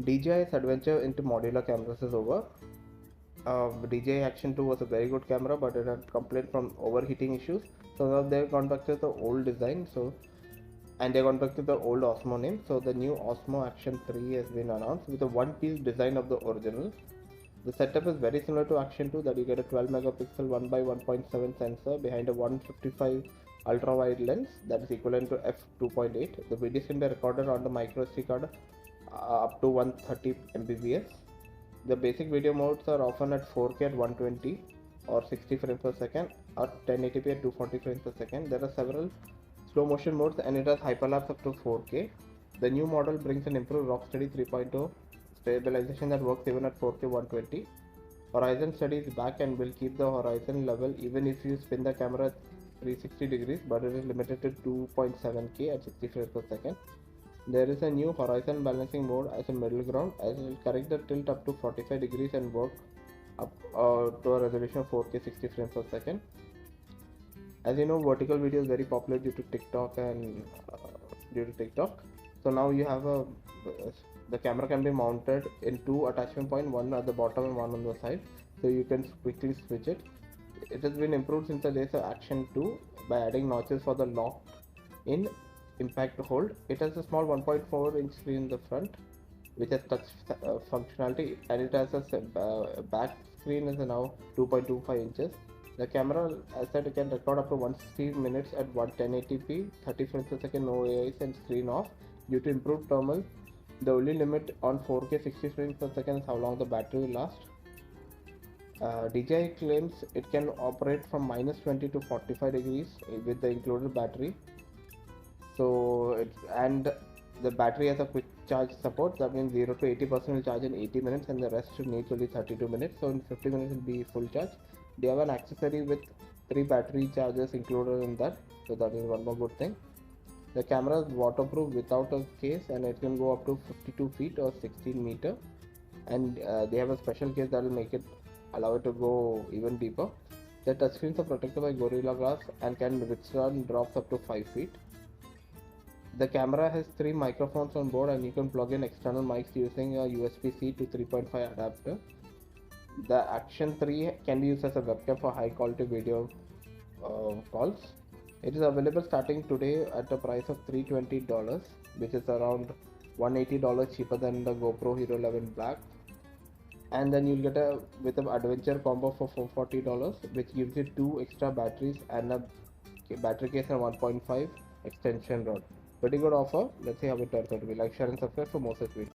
DJI's adventure into modular cameras is over. DJI Action 2 was a very good camera, but it had complained from overheating issues. So now they've gone back to the old design. And they've gone back to the old Osmo name. So the new Osmo Action 3 has been announced with a one-piece design of the original. The setup is very similar to Action 2, that you get a 12 megapixel 1 by 1.7 sensor behind a 155 ultra wide lens that is equivalent to f2.8. The videos can be recorded on the microSD card up to 130 mbps. The basic video modes are often at 4K at 120 or 60 frames per second or 1080p at 240 frames per second. There are several slow motion modes and it has hyperlapse up to 4K. The new model brings an improved RockSteady 3.0 stabilization that works even at 4K 120. HorizonSteady is back and will keep the horizon level even if you spin the camera at 360 degrees, but it is limited to 2.7K at 60 frames per second. There is a new HorizonBalancing mode as a middle ground, as it will correct the tilt up to 45 degrees and work up to a resolution of 4K 60 frames per second. As you know, vertical video is very popular due to TikTok. So now you have the camera can be mounted in two attachment points, one at the bottom and one on the side, so you can quickly switch it. It has been improved since the days of Action 2 by adding notches for the locked in impact hold. It has a small 1.4-inch screen in the front which has touch functionality, and it has a back screen is now 2.25 inches. The camera, as said, it can record up to 160 minutes at 1080p, 30 frames per second, no AIs, and screen off. Due to improved thermal, the only limit on 4K 60 frames per second is how long the battery will last. DJI claims it can operate from -20 to 45 degrees with the included battery. And the battery has a quick charge support. That means 0 to 80% will charge in 80 minutes, and the rest needs only 32 minutes. So in 50 minutes will be full charge. They have an accessory with 3 battery chargers included in that, so that is one more good thing. The camera is waterproof without a case, and it can go up to 52 feet or 16 meter. And they have a special case that will allow it to go even deeper. The touchscreens are protected by Gorilla Glass and can withstand drops up to 5 feet. The camera has 3 microphones on board, and you can plug in external mics using a USB-C to 3.5 adapter. The Action 3 can be used as a webcam for high quality video calls. It is available starting today at a price of $320, which is around $180 cheaper than the GoPro Hero 11 Black. And then you'll get with an adventure combo for $440, which gives you 2 extra batteries and a battery case and 1.5 extension rod. Pretty good offer. Let's see how it turns out to be. Like, share and subscribe for more such videos.